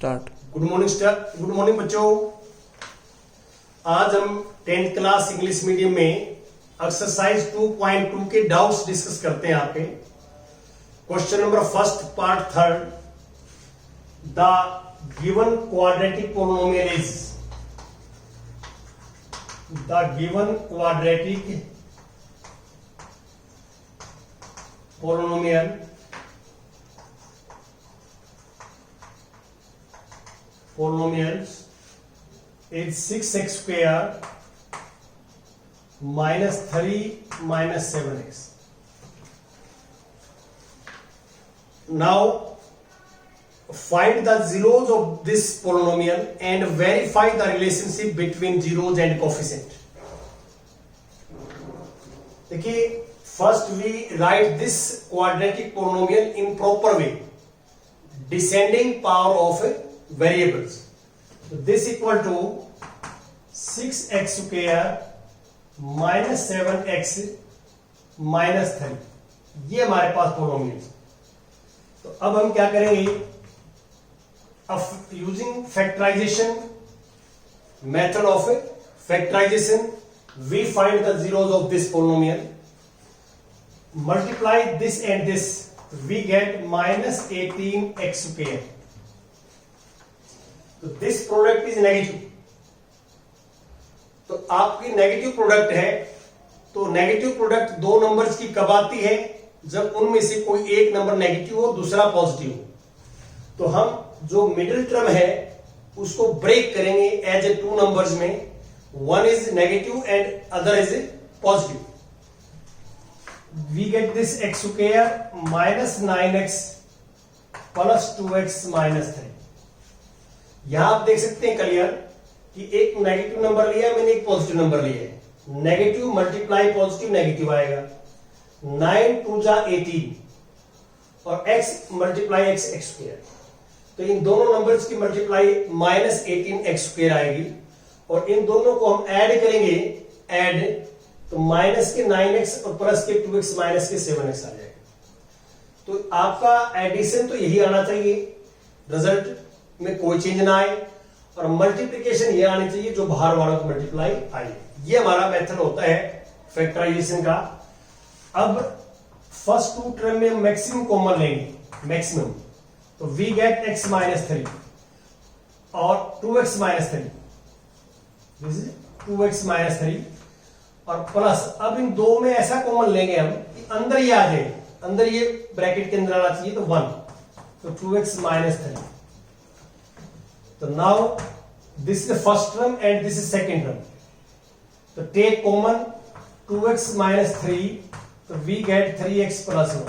Start. Good morning बच्चों। आज हम 10th क्लास इंग्लिश मीडियम में एक्सरसाइज 2.2 के डाउट्स डिस्कस करते हैं। यहाँ पे question number first part third, the given quadratic polynomial is, the given quadratic polynomial is 6x square minus 3 minus 7x. Now find the zeros of this polynomial and verify the relationship between zeros and coefficient. देखिए, first we write this quadratic polynomial in proper way, descending power of variables. So this equal to 6x square minus 7x minus 3, ये हमारे पास polynomial. तो अब हम क्या करेंगे, अब using factorization, method of factorization, we find the zeros of this polynomial, multiply this and this, we get minus 18x square. तो this product is negative. तो आपकी नेगेटिव प्रोडक्ट है, तो नेगेटिव प्रोडक्ट दो नंबर्स की कब आती है, जब उनमें से कोई एक नंबर नेगेटिव हो, दूसरा पॉजिटिव हो। तो हम जो मिडिल टर्म है उसको ब्रेक करेंगे एज ए टू नंबर्स में, one is negative and other is positive. We get this x square minus 9x plus 2x minus 3। यहां आप देख सकते हैं क्लियर कि एक नेगेटिव नंबर लिया है मैंने, एक पॉजिटिव नंबर लिया है। नेगेटिव मल्टीप्लाई पॉजिटिव नेगेटिव आएगा, 9 2 जा 18 और x मल्टीप्लाई x स्क्वायर। तो इन दोनों नंबर्स की मल्टीप्लाई माइनस 18x स्क्वायर आएगी और इन दोनों को हम ऐड करेंगे, ऐड तो माइनस के 9x और प्लस के 2x माइनस के 7x आ जाएगा। तो आपका एडिशन तो यही आना चाहिए, रिजल्ट में कोई चेंज ना आए, और मल्टीप्लिकेशन ये आनी चाहिए जो बाहर वालों को मल्टीप्लाई आए। ये हमारा मेथड होता है फैक्टराइजेशन का। अब फर्स्ट टू टर्म में मैक्सिमम कॉमन लेंगे, मैक्सिमम, तो वी गेट x माइनस 3 और 2x minus 3, this is 2x minus 3 और प्लस, अब इन दो में ऐसा कॉमन लेंगे हम कि अंदर ये आ जाए, अंदर ये ब्रैकेट के अंदर आना चाहिए, तो 1, तो 2x minus 3। So now this is the first term and this is second term. So take common 2x minus 3, so we get 3x plus 1.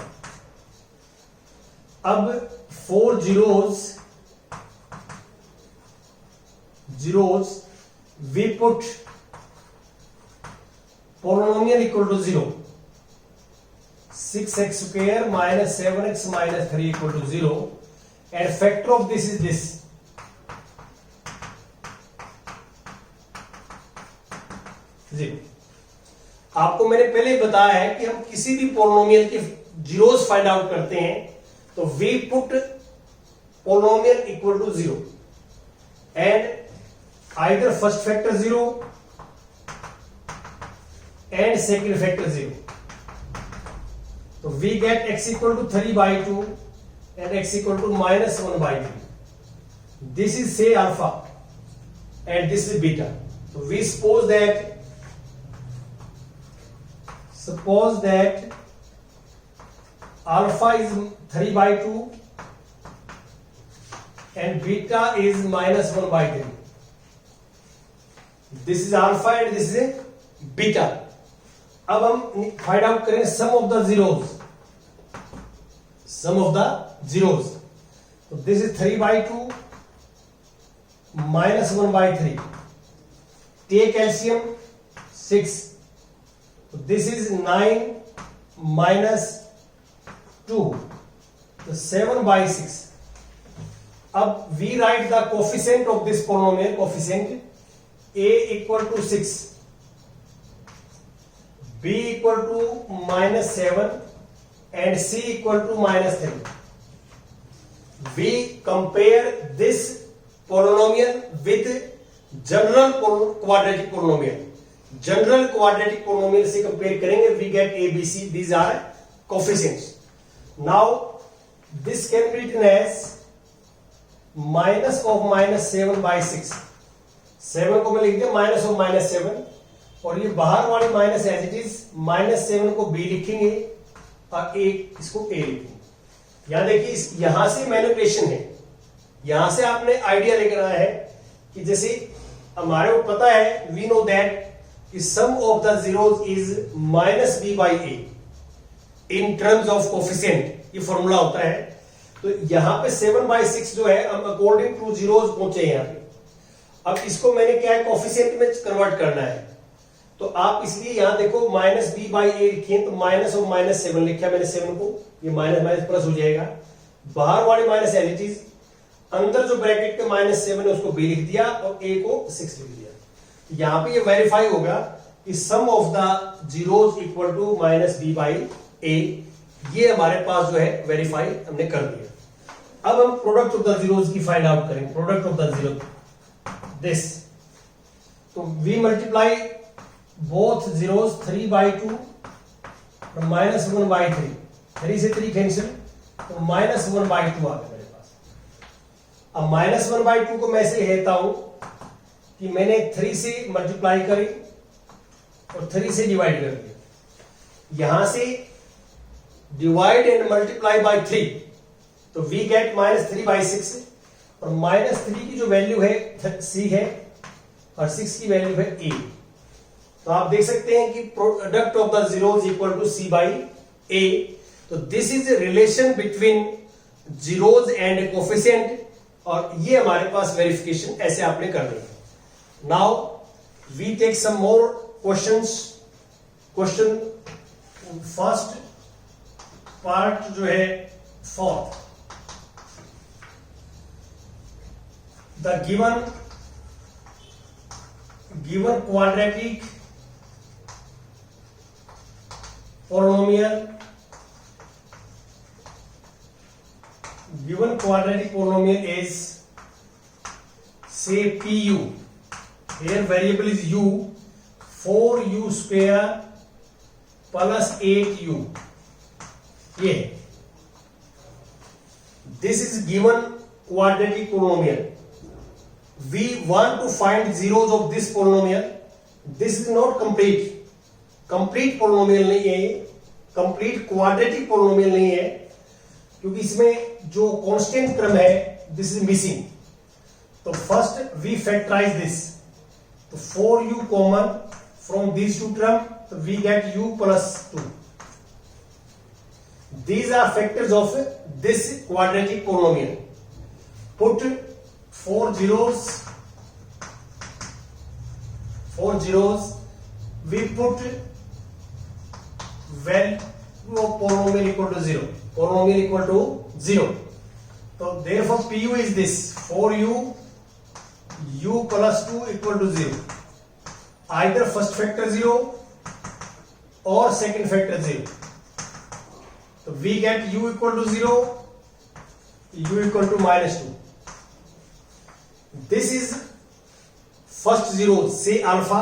अब 4 zeros we put polynomial equal to 0. 6x square minus 7x minus 3 equal to 0, and factor of this is this. आपको मैंने पहले ही बताया है कि हम किसी भी पोलिनोमियल के जीरोस फाइंड आउट करते हैं तो we put polynomial equal to 0 and either first factor 0 and second factor 0। तो we get x equal to 3/2 and x equal to minus 1/3। This is say alpha and this is beta. तो we suppose that alpha is 3/2 and beta is minus 1/3. This is alpha and this is beta. अब हम find out करें sum of the zeros, sum of the zeros. तो this is 3/2 minus 1/3, take LCM 6, so this is 9 minus 2, so 7/6. अब we write the coefficient of this polynomial, coefficient a equal to 6, b equal to minus 7 and c equal to minus 3. We compare this with general quadratic polynomial. General quadratic polynomial से compare करेंगे, we get a b c, these are coefficients. Now this can be written as minus of -7/6। 7 को मैं लिख दिया minus of -7, और ये बाहर वाली माइनस एज इट इज, -7 को बी लिखेंगे और एक इसको ए लिखेंगे। यहां देखिए, यहां से मैनिपुलेशन है, यहां से आपने आइडिया लेकर आया है कि जैसे हमारे को पता है, वी नो दैट कि sum of the zeros is -b/a in terms of coefficient, ये फॉर्मूला होता है। तो यहां पे 7/6 जो है, हम अकॉर्डिंग टू जीरोज पहुंचे यहां पे। अब इसको मैंने क्या है, कोफिशिएंट में कन्वर्ट करना है, तो आप इसलिए यहां देखो -b/a लिखिए, तो माइनस ऑफ -7 लिखा मैंने 7 को, ये माइनस माइनस प्लस हो जाएगा, बाहर वाली माइनस एज इट इज, अंदर जो ब्रैकेट के -7 है उसको b लिख दिया और a को 6 लिख दिया। यहां पे ये वेरीफाई होगा कि sum of the zeros equal to -b/a, ये हमारे पास जो है वेरीफाई हमने कर दिया। अब हम प्रोडक्ट ऑफ द जीरोज की फाइंड आउट करेंगे। Product of the zero this, तो वी मल्टीप्लाई बोथ जीरोज, 3/2 -1/3, 3 से 3 कैंसिल, तो -1/2 आ गया मेरे पास। अब -1/2 को मैं ऐसे लेता हूं कि मैंने 3 से मल्टीप्लाई करी और 3 से डिवाइड कर दिया। यहां से डिवाइड एंड मल्टीप्लाई बाय 3, तो वी गेट -3/6, और -3 की जो वैल्यू है c है और 6 की वैल्यू है a। तो आप देख सकते हैं कि product of the zeros equal to c/a। तो this is relation between zeros and coefficient, और ये हमारे पास वेरिफिकेशन ऐसे आपने कर दी। Now we take some more questions. Question first part जो है, fourth, the given quadratic polynomial, given quadratic polynomial is, say pu, here variable is u, 4u square plus 8u, ये this is given quadratic polynomial. We want to find zeros of this polynomial. This is not complete polynomial नहीं है, ये complete quadratic polynomial नहीं है, क्योंकि इसमें जो constant term है this is missing. तो first we factorize this, तो 4u common from these two terms, so we get u plus 2. These are factors of this quadratic polynomial. Put 4 zeros, we put value of polynomial equal to 0, polynomial equal to 0. So therefore pu is this, 4u, u plus 2 equal to 0. Either first factor 0 or second factor 0. So we get u equal to 0, u equal to -2. This is first zeros, say alpha.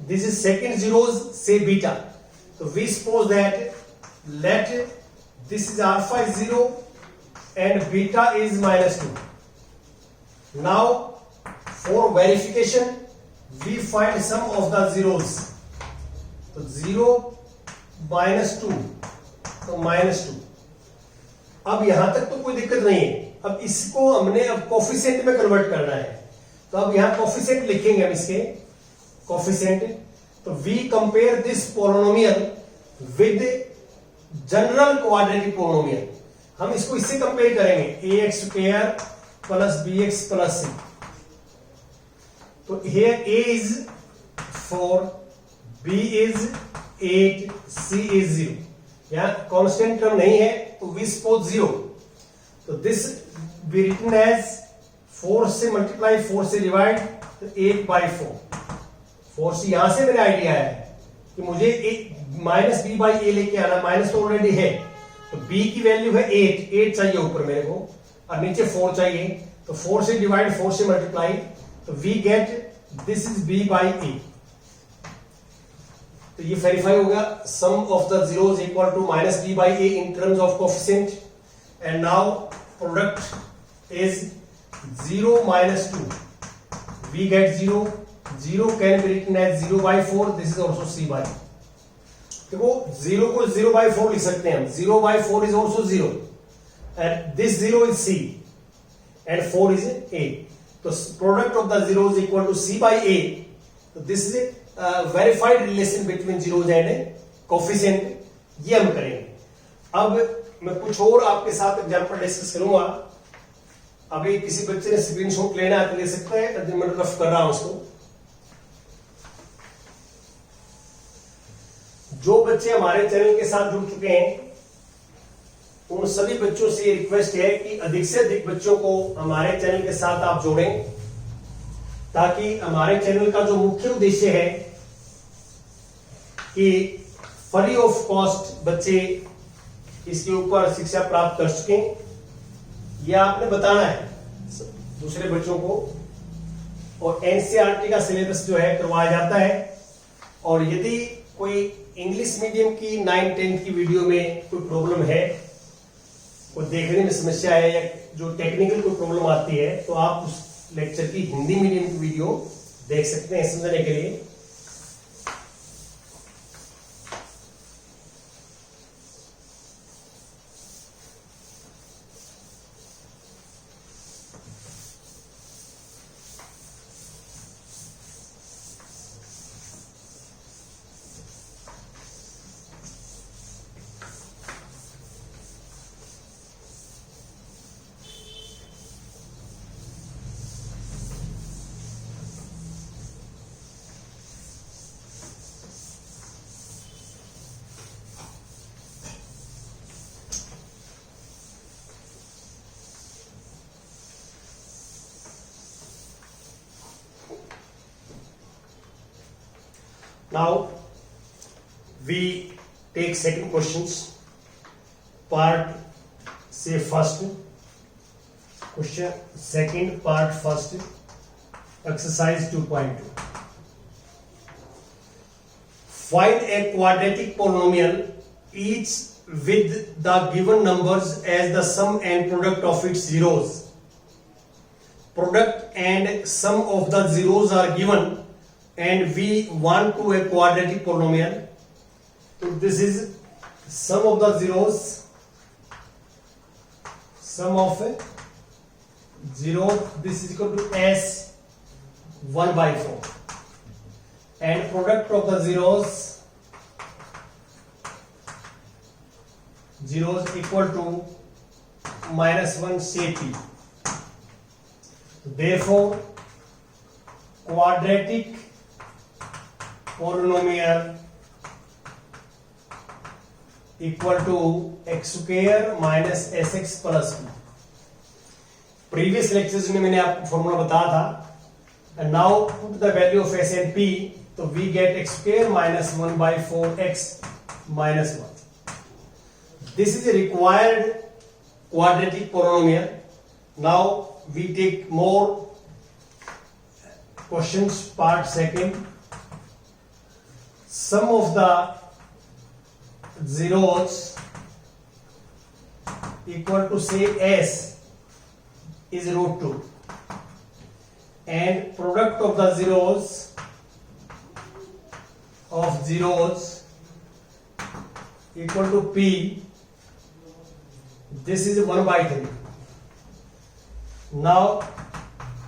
This is second zeros, say beta. So we suppose that let this is alpha is 0 and beta is -2. Now for verification we find sum of the zeros. So 0 -2, तो -2। अब यहां तक तो कोई दिक्कत नहीं है। अब इसको हमने अब कोफिशिएंट में कन्वर्ट करना है, तो अब यहां कोफिशिएंट लिखेंगे हम इसके कोफिशिएंट। तो we compare this polynomial with general quadratic polynomial. हम इसको इससे कंपेयर करेंगे, ax² + bx + c। तो here a is 4, b is 8, c is 0। यहां कांस्टेंट टर्म नहीं है, तो वी सपोज 0। तो दिस बी रिटन एज 4 से मल्टीप्लाई, 4 से डिवाइड, तो 8/4। 4 से यहां से मेरा आइडिया है कि मुझे -b/a लेके आना, माइनस तो ऑलरेडी है, तो b की वैल्यू है 8 चाहिए ऊपर मेरे को, और नीचे 4 चाहिए। तो 4 से डिवाइड, 4 से मल्टीप्लाई, तो we get this is b by a. तो ये वेरीफाई हो गया, sum of the zeros equal to minus b by a in terms of coefficient. And now product is 0 minus 2, we get 0, 0 can be written as 0 by 4, this is also c by। देखो 0 को 0 by 4 लिख सकते हैं हम, 0 by 4 is also 0 and this 0 is c and 4 is a। तो product of the zeros equal to c by a। तो this is a verified relation between zeros and coefficient, ये हम करेंगे। अब मैं कुछ और आपके साथ एग्जांपल डिस्कस करूंगा। अभी किसी बच्चे ने स्क्रीनशॉट लेना है तो ले सकता है, मैं रफ कर रहा हूं उसको। जो बच्चे हमारे चैनल के साथ जुड़ चुके हैं उन सभी बच्चों से रिक्वेस्ट है कि अधिक से अधिक बच्चों को हमारे चैनल के साथ आप जोड़ें, ताकि हमारे चैनल का जो मुख्य उद्देश्य है कि फ्री ऑफ कॉस्ट बच्चे इसके ऊपर शिक्षा प्राप्त कर सकें, यह आपने बताना है दूसरे बच्चों को। और एनसीईआरटी का सिलेबस जो है करवाया जाता है। और यदि कोई इंग्लिश मीडियम की 9-10 की वीडियो में कोई प्रॉब्लम है, कोई देखने में समस्या है या जो टेक्निकल कोई प्रॉब्लम आती है, तो आप उस लेक्चर की हिंदी मीडियम की वीडियो देख सकते हैं समझने के लिए। Now we take second questions, part say first question, second part first, exercise 2.2. Find a quadratic polynomial each with the given numbers as the sum and product of its zeros. Product and sum of the zeros are given and we want to a quadratic polynomial. So this is sum of the zeros, sum of a zero, this is equal to s 1 by 4, and product of the zeros equal to -1 say p. Therefore quadratic polynomial equal to x square minus sx plus p. Previous lectures में मैंने आपको formula बताया था, and now put the value of s and p, तो we get x square minus 1 by 4x minus 1. This is a required quadratic polynomial. Now we take more questions, part second. Sum of the zeros equal to say s is root 2, and product of the zeros equal to p, this is 1 by 3. Now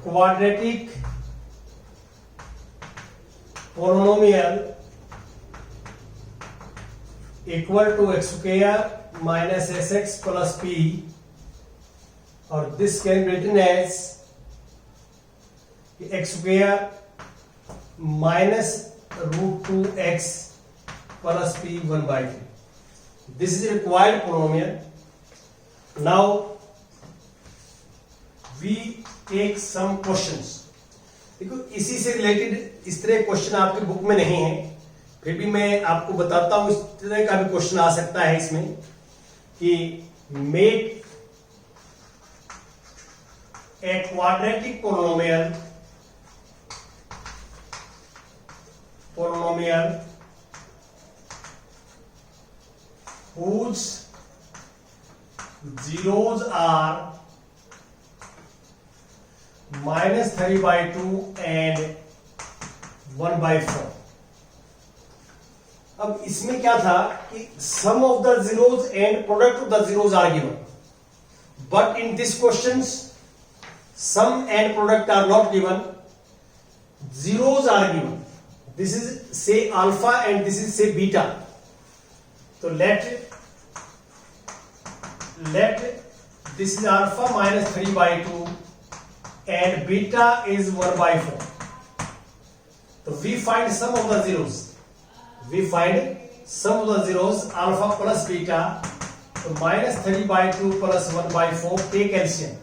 quadratic polynomial equal to x square minus sx plus p, or this can be written as x square minus root 2x plus p 1 by 3. This is a required polynomial. Now we take some questions. देखो इसी से related इस तरह question आपके book में नहीं है, फिर भी मैं आपको बताता हूं। इस तरह का भी क्वेश्चन आ सकता है इसमें कि make a quadratic polynomial polynomial whose zeros are -3/2 and 1/4। अब इसमें क्या था कि sum of the zeros and product of the zeros are given, but in this question sum and product are not given, zeros are given. This is say alpha and this is say beta. So let this is alpha -3/2 and beta is 1/4. So we find sum of the zeros. We find sum of the zeros alpha plus beta. So -3/2 plus 1/4 take LCM.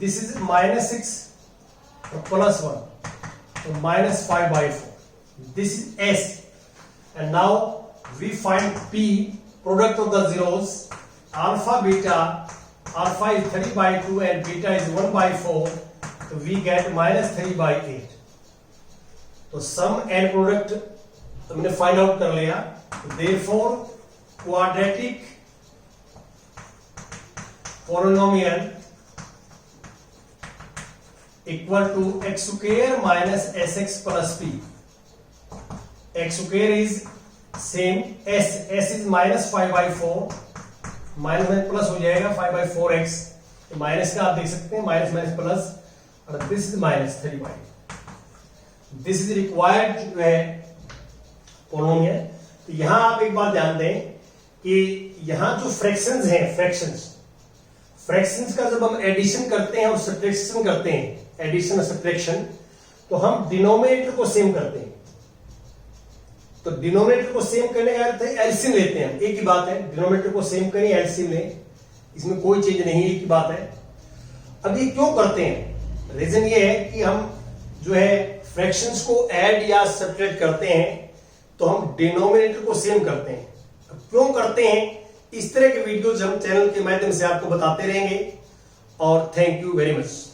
This is -6 plus 1, so -5/4. This is S, and now we find P, product of the zeros, alpha beta. Alpha is 3/2 and beta is 1/4, so we get -3/8. तो sum and product हमने find out कर लिया, therefore quadratic polynomial equal to x square minus sx plus p. X square is same, s is -5/4, minus में plus हो जाएगा 5/4x, तो minus का आप देख सकते हैं माइनस माइनस प्लस, और this is -3/8। This is required जो है पोलिनोमियल। तो यहां आप एक बात ध्यान दें कि यहां जो फ्रैक्शंस हैं, फ्रैक्शंस का जब हम एडिशन करते हैं और सब्ट्रैक्शन करते हैं, एडिशन और सब्ट्रैक्शन, तो हम डिनोमिनेटर को सेम करते हैं। तो डिनोमिनेटर को सेम करने का अर्थ है एलसीएम लेते हैं, एक ही बात है, डिनोमिनेटर को सेम करें एलसीएम लें, इसमें कोई चीज नहीं है, एक ही बात है। अब ये क्यों करते हैं? रीजन ये है कि हम जो है फ्रैक्शंस को ऐड या सब्ट्रैक्ट करते हैं तो हम डिनोमिनेटर को सेम करते हैं। अब क्यों करते हैं? इस तरह के वीडियोज हम चैनल के माध्यम से आपको बताते रहेंगे। और थैंक यू वेरी मच।